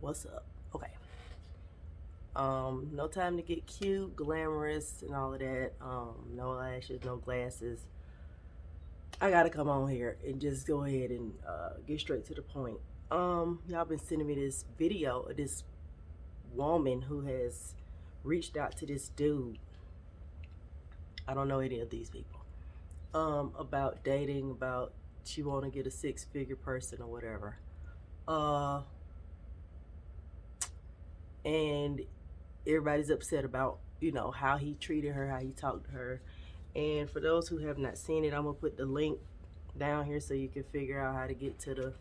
What's up? Okay. No time to get cute, glamorous, and all of that. No lashes, no glasses. I gotta come on here and just go ahead and get straight to the point. Y'all been sending me this video of this woman who has reached out to this dude. I don't know any of these people. About dating, about she want to get a six-figure person or whatever. And everybody's upset about how he treated her, how he talked to her. And for those who have not seen it, I'm gonna put the link down here so you can figure out how to get to the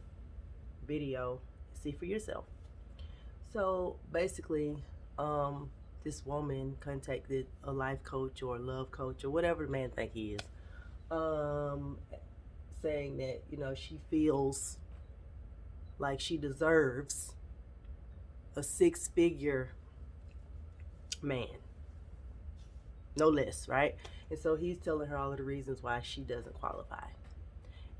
video, see for yourself. So basically, this woman contacted a life coach or a love coach or whatever the man think he is, saying that she feels like she deserves a six-figure man, no less, right? And so he's telling her all of the reasons why she doesn't qualify.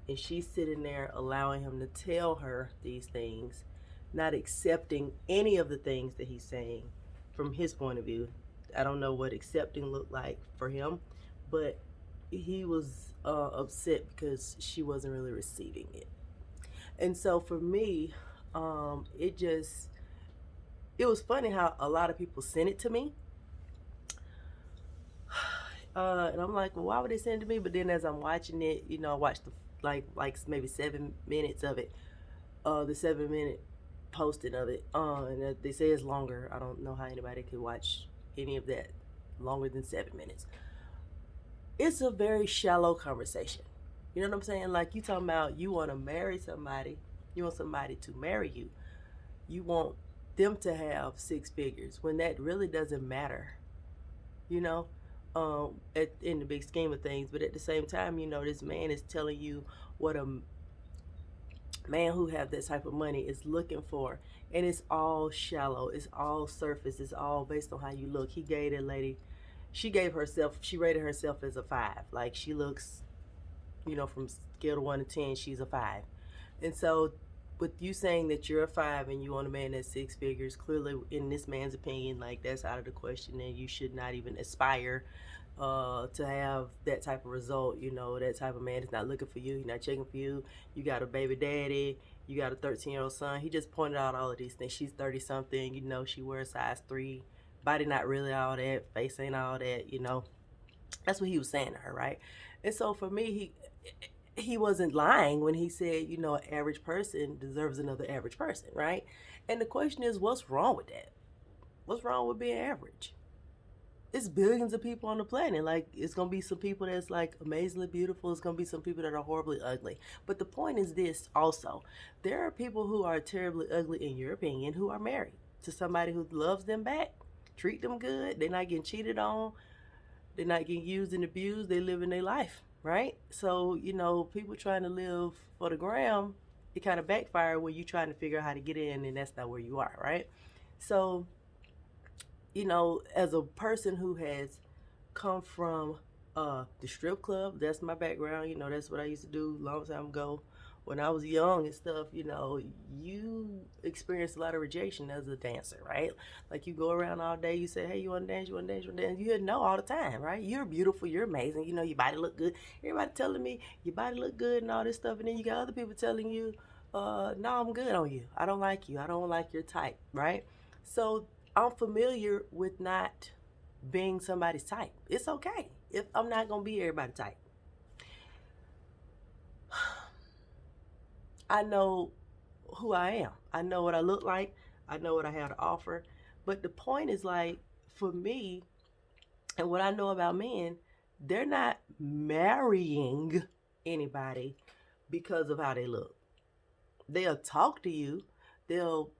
And she's sitting there allowing him to tell her these things, not accepting any of the things that he's saying from his point of view. I don't know what accepting looked like for him, but he was upset because she wasn't really receiving it. And so for me, it was funny how a lot of people sent it to me. And I'm like, well, why would they send it to me? But then as I'm watching it, I watched the like maybe 7 minutes of it, the 7-minute posting of it. And they say it's longer. I don't know how anybody could watch any of that longer than 7 minutes. It's a very shallow conversation. You know what I'm saying? Like, you talking about you want to marry somebody, you want somebody to marry you, you want them to have six figures when that really doesn't matter, in the big scheme of things. But at the same time, this man is telling you what a man who have that type of money is looking for, and it's all shallow, it's all surface, it's all based on how you look. He gave that lady, she rated herself as a 5. Like, she looks, from scale of 1 to 10, she's a 5. And so with you saying that you're a 5 and you want a man that's six figures, clearly in this man's opinion, like, that's out of the question, and you should not even aspire to have that type of result. That type of man is not looking for you, he's not checking for you. You got a baby daddy, you got a 13-year-old son. He just pointed out all of these things. She's 30 something, she wears size 3, body not really all that, face ain't all that. That's what he was saying to her, right? And so for me, he wasn't lying when he said, an average person deserves another average person, right? And the question is, what's wrong with that? What's wrong with being average? It's billions of people on the planet. Like, it's gonna be some people that's like amazingly beautiful. It's gonna be some people that are horribly ugly. But the point is this also: there are people who are terribly ugly, in your opinion, who are married to somebody who loves them back, treat them good. They're not getting cheated on. They're not getting used and abused. They live in their life, right? So, people trying to live for the gram, it kind of backfire when you're trying to figure out how to get in, and that's not where you are, right? So, as a person who has come from the strip club, that's my background. That's what I used to do a long time ago when I was young and stuff. You experience a lot of rejection as a dancer, right? Like, you go around all day, you say, hey, you want to dance, you want to dance, you want to dance. You hear no all the time, right? You're beautiful, you're amazing, your body look good. Everybody telling me your body look good and all this stuff. And then you got other people telling you, no, I'm good on you, I don't like you, I don't like your type, right? So I'm familiar with not being somebody's type. It's okay if I'm not gonna be everybody's type. I know who I am. I know what I look like. I know what I have to offer. But the point is, like, for me, and what I know about men, they're not marrying anybody because of how they look. They'll talk to you. They'll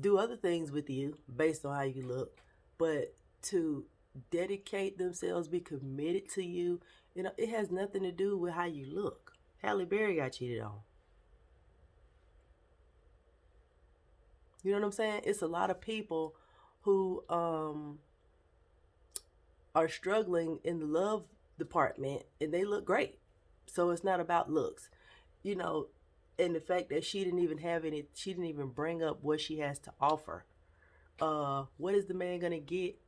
do other things with you based on how you look. But to dedicate themselves, be committed to you, it has nothing to do with how you look. Halle Berry got cheated on. You know what I'm saying? It's a lot of people who are struggling in the love department, and they look great. So it's not about looks. And the fact that she didn't even bring up what she has to offer. What is the man gonna get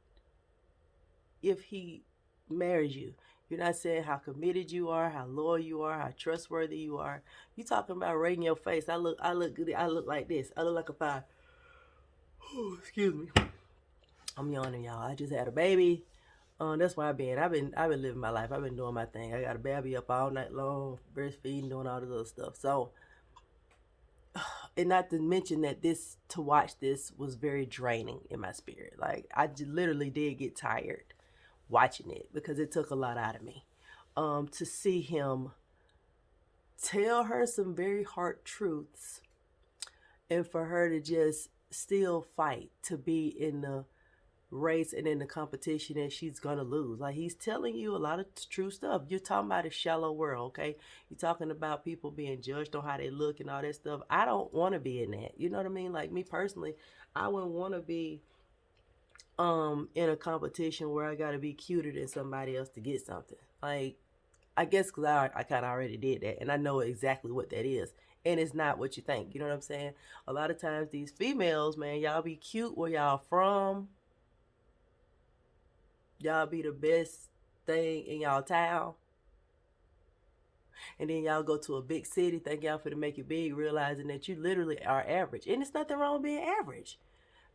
if he marries you? You're not saying how committed you are, how loyal you are, how trustworthy you are. You talking about right in your face. I look good. I look like this. I look like a five. Excuse me. I'm yawning, y'all. I just had a baby. That's where I've been living my life. I've been doing my thing. I got a baby up all night long, breastfeeding, doing all this other stuff. So, and not to mention that to watch this was very draining in my spirit. Like literally did get tired watching it because it took a lot out of me. To see him tell her some very hard truths, and for her to just still fight to be in the race and in the competition that she's gonna lose. Like, he's telling you a lot of true stuff. You're talking about a shallow world, okay? You're talking about people being judged on how they look and all that stuff. I don't want to be in that. You know what I mean? Like, me personally, I wouldn't want to be in a competition where I gotta be cuter than somebody else to get something. Like, I guess because I kind of already did that, and I know exactly what that is. And it's not what you think. You know what I'm saying? A lot of times these females, man, y'all be cute where y'all from. Y'all be the best thing in y'all town. And then y'all go to a big city, think y'all for to make it big, realizing that you literally are average. And it's nothing wrong with being average.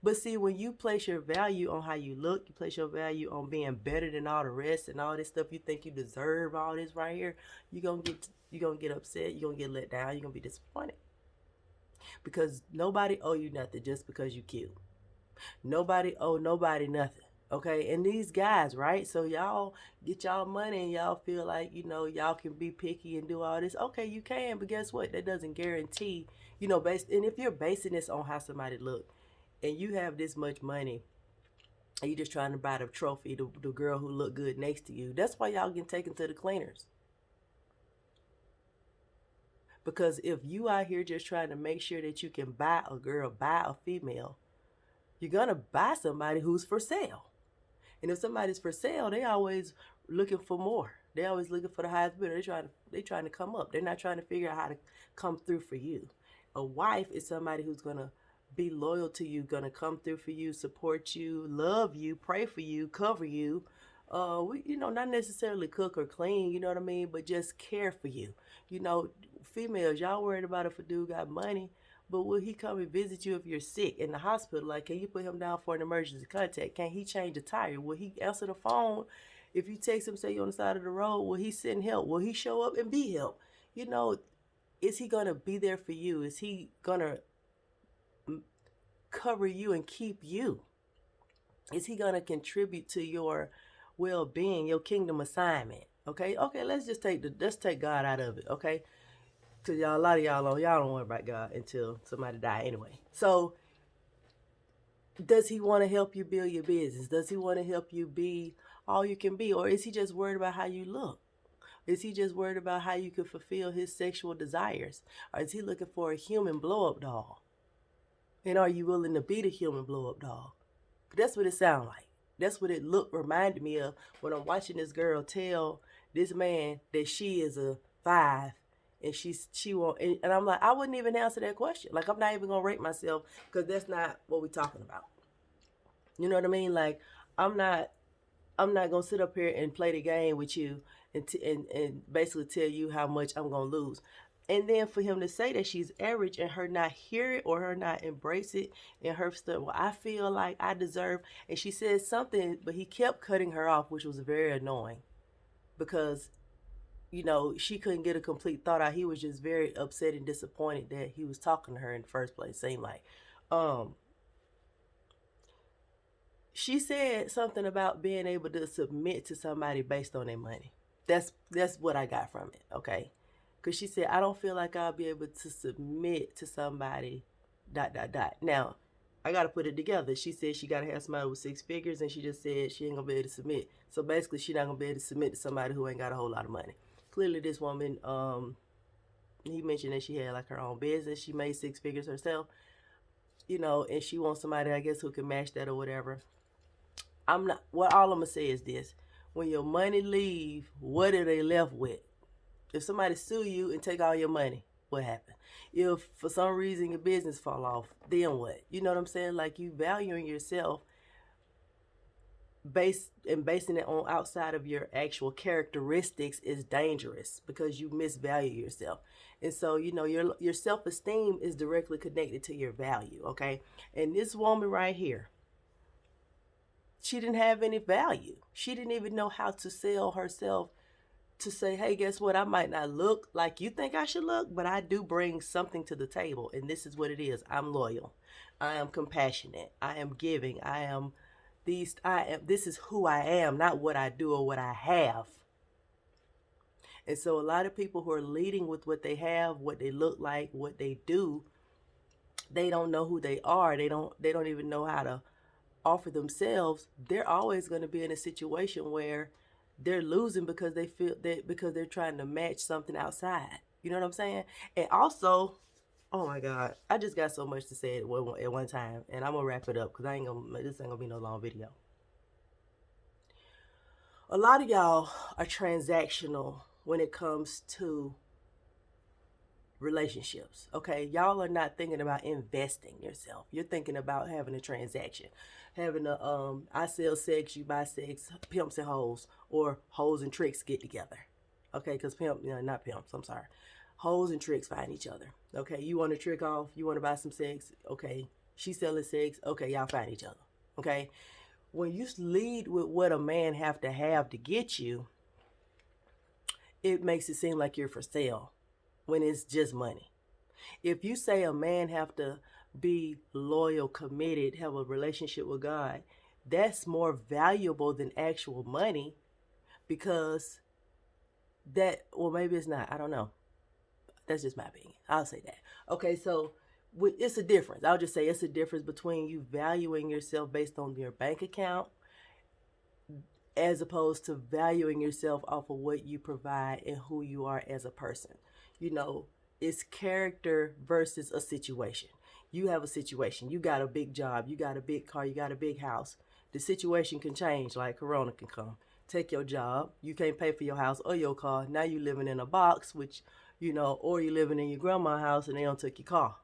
But see, when you place your value on how you look, you place your value on being better than all the rest and all this stuff, you think you deserve all this right here, you're gonna get upset, you're gonna get let down, you're gonna be disappointed. Because nobody owe you nothing just because you cute. Nobody owe nobody nothing. Okay, and these guys, right? So y'all get y'all money and y'all feel like, y'all can be picky and do all this. Okay, you can, but guess what? That doesn't guarantee, and if you're basing this on how somebody look, and you have this much money, and you just trying to buy the trophy, the girl who look good next to you, that's why y'all get taken to the cleaners. Because if you out here just trying to make sure that you can buy a girl, buy a female, you're gonna buy somebody who's for sale. And if somebody's for sale, they always looking for more. They always looking for the highest bidder. They trying to come up. They're not trying to figure out how to come through for you. A wife is somebody who's gonna be loyal to you, gonna come through for you, support you, love you, pray for you, cover you. Not necessarily cook or clean, you know what I mean, but just care for you. Females, y'all worried about if a dude got money, but will he come and visit you if you're sick in the hospital? Like, can you put him down for an emergency contact? Can he change a tire? Will he answer the phone? If you text him, say you're on the side of the road, will he send help? Will he show up and be help? Is he going to be there for you? Is he going to cover you and keep you? Is he going to contribute to your well-being, your kingdom assignment? Okay, let's take God out of it, okay? Because a lot of y'all don't worry about God until somebody die anyway. So, does he want to help you build your business? Does he want to help you be all you can be? Or is he just worried about how you look? Is he just worried about how you can fulfill his sexual desires? Or is he looking for a human blow-up doll? And are you willing to be the human blow-up doll? That's what it sounds like. That's what it reminded me of when I'm watching this girl tell this man that she is a 5 and she won't, and I'm like, I wouldn't even answer that question. Like, I'm not even gonna rate myself because that's not what we're talking about. You know what I mean? Like, I'm not gonna sit up here and play the game with you and basically tell you how much I'm gonna lose. And then for him to say that she's average and her not hear it or her not embrace it and her stuff, well, I feel like I deserve, and she said something, but he kept cutting her off, which was very annoying because, she couldn't get a complete thought out. He was just very upset and disappointed that he was talking to her in the first place, seemed like. She said something about being able to submit to somebody based on their money. That's what I got from it, okay? Because she said, I don't feel like I'll be able to submit to somebody, ... Now, I got to put it together. She said she got to have somebody with 6 figures, and she just said she ain't going to be able to submit. So basically, she's not going to be able to submit to somebody who ain't got a whole lot of money. Clearly, this woman, he mentioned that she had like her own business. She made 6 figures herself, and she wants somebody, I guess, who can match that or whatever. All I'm going to say is this. When your money leave, what are they left with? If somebody sue you and take all your money, what happened? If for some reason your business fall off, then what? You know what I'm saying? Like, you valuing yourself basing it on outside of your actual characteristics is dangerous, because you misvalue yourself. And so, your self-esteem is directly connected to your value, okay? And this woman right here, she didn't have any value. She didn't even know how to sell herself, to say, hey, guess what? I might not look like you think I should look, but I do bring something to the table. And this is what it is. I'm loyal. I am compassionate. I am giving. This is who I am, not what I do or what I have. And so a lot of people who are leading with what they have, what they look like, what they do, they don't know who they are. They don't even know how to offer themselves. They're always going to be in a situation where they're losing because they feel that, because they're trying to match something outside. You know what I'm saying? And also, oh my God, I just got so much to say at one time, and I'm gonna wrap it up because this ain't gonna be no long video. A lot of y'all are transactional when it comes to relationships. Okay, y'all are not thinking about investing yourself. You're thinking about having a transaction, having I sell sex, you buy sex, pimps and hoes, or hoes and tricks get together. Okay, because not pimps. I'm sorry. Hoes and tricks find each other. Okay, you want to trick off, you want to buy some sex. Okay, she's selling sex. Okay, y'all find each other. Okay, when you lead with what a man have to get you, it makes it seem like you're for sale when it's just money. If you say a man have to be loyal, committed, have a relationship with God, that's more valuable than actual money, because maybe it's not. I don't know. That's just my opinion. I'll say that. Okay, so it's a difference. I'll just say it's a difference between you valuing yourself based on your bank account, as opposed to valuing yourself off of what you provide and who you are as a person. It's character versus a situation. You have a situation. You got a big job. You got a big car. You got a big house. The situation can change, like Corona can come. Take your job. You can't pay for your house or your car. Now you living in a box, or you living in your grandma's house and they don't take your car.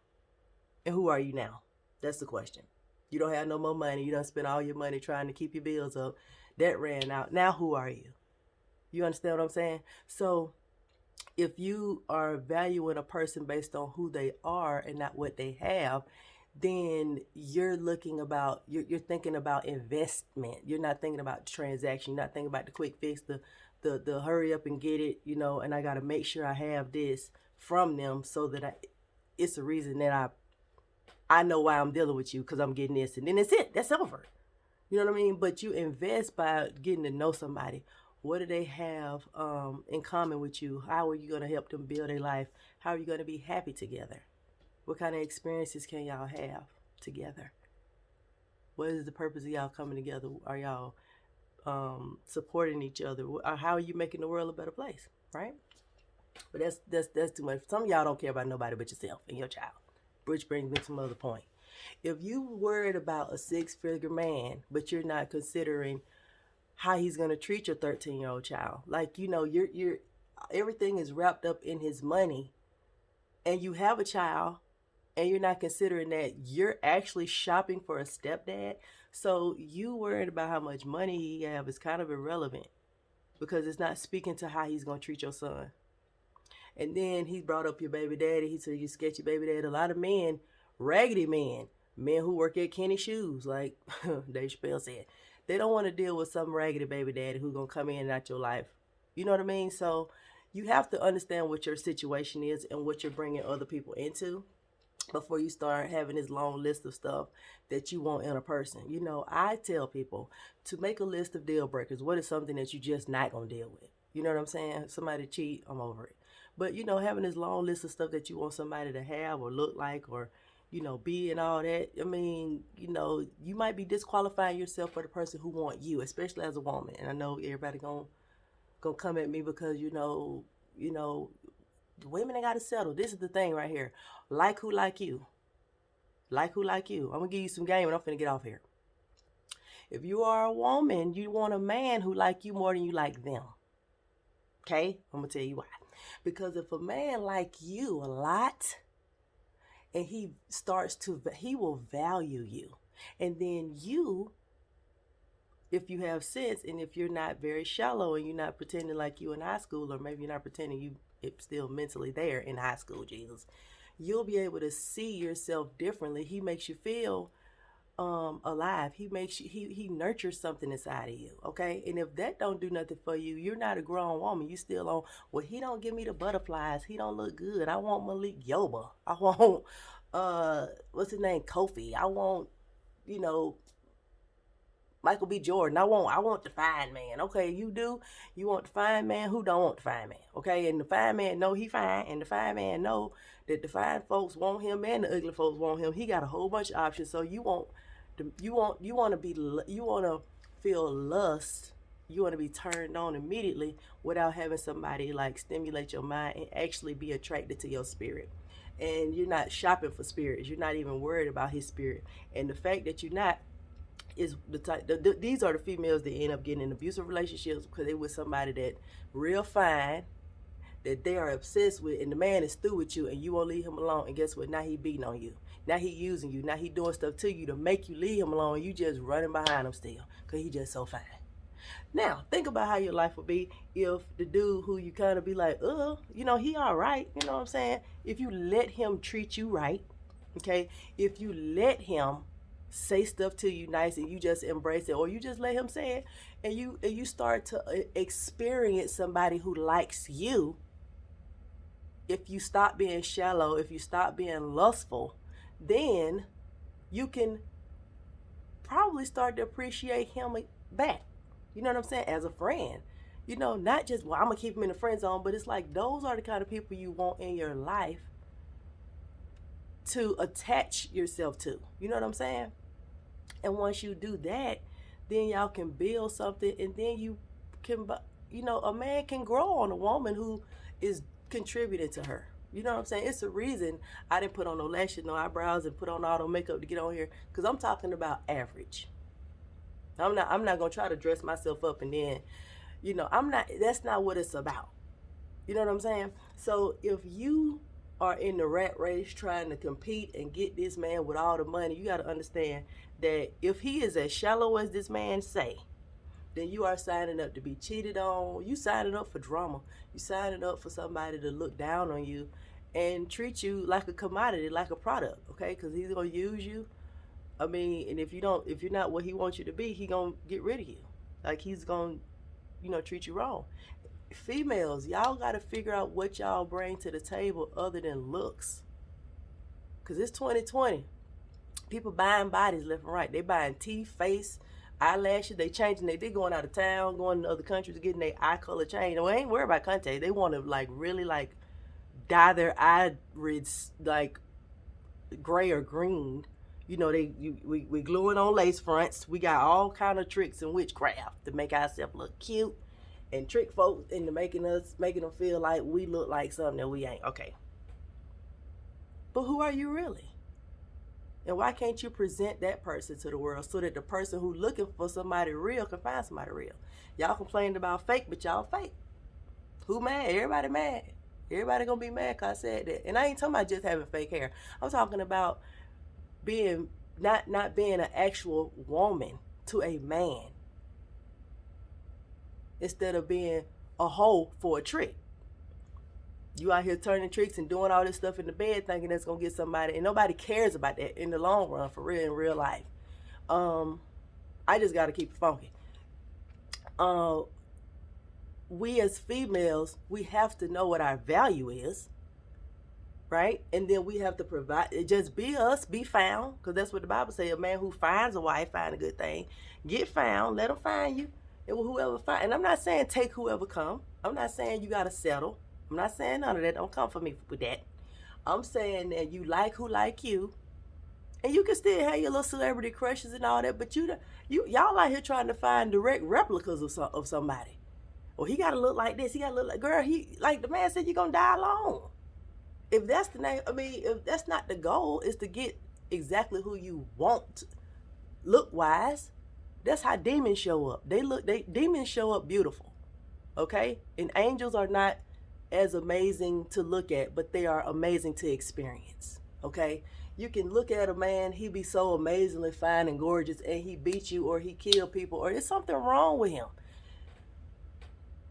And who are you now? That's the question. You don't have no more money. You don't spend all your money trying to keep your bills up. That ran out. Now who are you? You understand what I'm saying? So if you are valuing a person based on who they are and not what they have, then you're thinking about investment. You're not thinking about transaction. You're not thinking about the quick fix, the hurry up and get it, and I got to make sure I have this from them so that it's a reason that I know why I'm dealing with you, because I'm getting this, and then it's it. That's over. You know what I mean? But you invest by getting to know somebody. What do they have in common with you? How are you going to help them build their life? How are you going to be happy together? What kind of experiences can y'all have together? What is the purpose of y'all coming together? Are y'all supporting each other? How are you making the world a better place? Right? But that's too much. Some of y'all don't care about nobody but yourself and your child. Which brings me to another point. If you worried about a 6-figure man, but you're not considering how he's going to treat your 13-year-old child, like, you're everything is wrapped up in his money, and you have a child, and you're not considering that you're actually shopping for a stepdad. So you worried about how much money he have is kind of irrelevant, because it's not speaking to how he's going to treat your son. And then he brought up your baby daddy. He said you sketchy baby daddy. A lot of men, raggedy men who work at Kenny Shoes, like Dave Chappelle said, they don't want to deal with some raggedy baby daddy who's going to come in and out your life. You know what I mean? So you have to understand what your situation is and what you're bringing other people into before you start having this long list of stuff that you want in a person. I tell people to make a list of deal breakers. What is something that you just not going to deal with? You know what I'm saying? Somebody cheat, I'm over it. But, having this long list of stuff that you want somebody to have or look like or, be and all that, I mean, you might be disqualifying yourself for the person who want you, especially as a woman. And I know everybody gonna come at me because, women ain't got to settle. This is the thing right here. Like who like you. Like who like you. I'm going to give you some game and I'm finna get off here. If you are a woman, you want a man who like you more than you like them. Okay? I'm going to tell you why. Because if a man like you a lot, and he will value you. And then you, if you have sense, and if you're not very shallow and you're not pretending like you in high school, or maybe you're not pretending you it's still mentally there in high school, Jesus, you'll be able to see yourself differently. He makes you feel alive. He makes you, he nurtures something inside of you. Okay. And if that don't do nothing for you, you're not a grown woman. You still on, well, he don't give me the butterflies. He don't look good. I want Malik Yoba. I want what's his name? Kofi. I want, you know, Michael B. Jordan. I want the fine man. Okay, you do. You want the fine man. Who don't want the fine man? Okay, and the fine man know he fine, and the fine man know that the fine folks want him and the ugly folks want him. He got a whole bunch of options. So you want to feel lust. You want to be turned on immediately without having somebody like stimulate your mind and actually be attracted to your spirit. And you're not shopping for spirits. You're not even worried about his spirit. And the fact that you're not is the type. These are the females that end up getting in abusive relationships because they with somebody that real fine, that they are obsessed with, and the man is through with you, and you won't leave him alone. And guess what? Now he beating on you. Now he using you. Now he doing stuff to you to make you leave him alone. And you just running behind him still because he just so fine. Now think about how your life would be if the dude who you kind of be like, you know, he all right. You know what I'm saying? If you let him treat you right, okay? If you let him say stuff to you nice and you just embrace it, or you just let him say it, and you start to experience somebody who likes you. If you stop being shallow, if you stop being lustful, then you can probably start to appreciate him back. You know what I'm saying? As a friend. You know, not just, well, I'm gonna keep him in the friend zone, but it's like those are the kind of people you want in your life to attach yourself to. You know what I'm saying? And once you do that, then y'all can build something, and then you can, you know, a man can grow on a woman who is contributing to her. You know what I'm saying? It's a reason I didn't put on no lashes, no eyebrows, and put on all the makeup to get on here, because I'm talking about average. I'm not gonna try to dress myself up and then, you know, that's not what it's about. You know what I'm saying? So if you are in the rat race trying to compete and get this man with all the money, you got to understand that if he is as shallow as this man say, then you are signing up to be cheated on. You signing up for drama. You signing up for somebody to look down on you and treat you like a commodity, like a product, okay? Because he's going to use you. I mean, and if you're not what he wants you to be, he going to get rid of you. Like he's going to, you know, treat you wrong. Females, y'all got to figure out what y'all bring to the table other than looks. Because it's 2020. People buying bodies left and right. They buying teeth, face, eyelashes. They changing. They going out of town, going to other countries, getting their eye color changed. Well, they ain't worried about contact. They want to like really like dye their irids like gray or green. You know, we gluing on lace fronts. We got all kind of tricks and witchcraft to make ourselves look cute and trick folks into making them feel like we look like something that we ain't. Okay. But who are you really? And why can't you present that person to the world so that the person who looking for somebody real can find somebody real? Y'all complained about fake, but y'all fake. Who mad? Everybody mad. Everybody gonna be mad because I said that. And I ain't talking about just having fake hair. I'm talking about being not being an actual woman to a man, instead of being a hoe for a trick. You out here turning tricks and doing all this stuff in the bed thinking that's going to get somebody, and nobody cares about that in the long run, for real, in real life. I just got to keep it funky. We as females, we have to know what our value is, right? And then we have to provide, just be us, be found, because that's what the Bible says. A man who finds a wife, find a good thing. Get found, let him find you. And whoever find, and I'm not saying take whoever come. I'm not saying you got to settle. I'm not saying none of that. Don't come for me with that. I'm saying that you like who like you, and you can still have your little celebrity crushes and all that, but y'all out here trying to find direct replicas of somebody. Or he got to look like this. He got to look like, girl, he, like the man said, you're going to die alone. If that's the name, I mean, if that's not the goal, is to get exactly who you want look-wise. That's how demons show up. Demons show up beautiful, okay? And angels are not as amazing to look at, but they are amazing to experience. Okay? You can look at a man, he be so amazingly fine and gorgeous, and he beat you or he killed people or there's something wrong with him.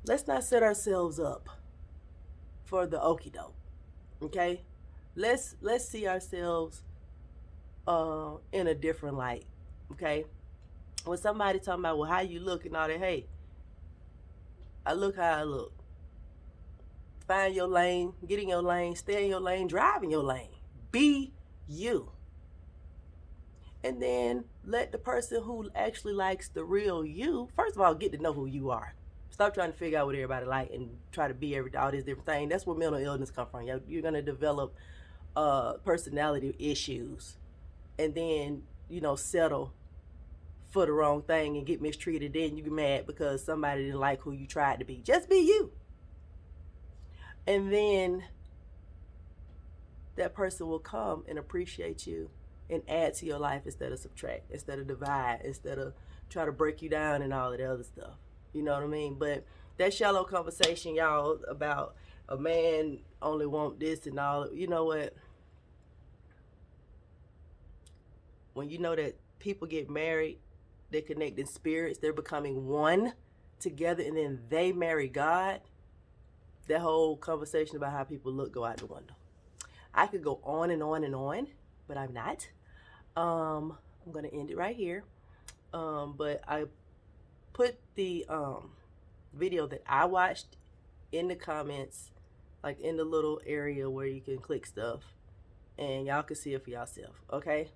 Let's not set ourselves up for the okie doke. Okay? Let's see ourselves in a different light. Okay? When somebody talking about, well, how you look and all that, hey, I look how I look. Find your lane, get in your lane, stay in your lane, drive in your lane. Be you. And then let the person who actually likes the real you, first of all, get to know who you are. Stop trying to figure out what everybody like and try to be all these different things. That's where mental illness come from. You're gonna develop personality issues, and then settle for the wrong thing and get mistreated. Then you get mad because somebody didn't like who you tried to be. Just be you. And then that person will come and appreciate you and add to your life instead of subtract, instead of divide, instead of try to break you down and all of the other stuff. You know what I mean? But that shallow conversation, y'all, about a man only want this and all, you know what? When you know that people get married, they connect in spirits, they're becoming one together, and then they marry God, that whole conversation about how people look go out the window. I could go on and on and on, but I'm not. I'm going to end it right here. But I put the video that I watched in the comments, like in the little area where you can click stuff, and y'all can see it for yourself. Okay?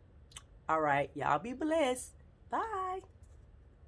All right. Y'all be blessed. Bye.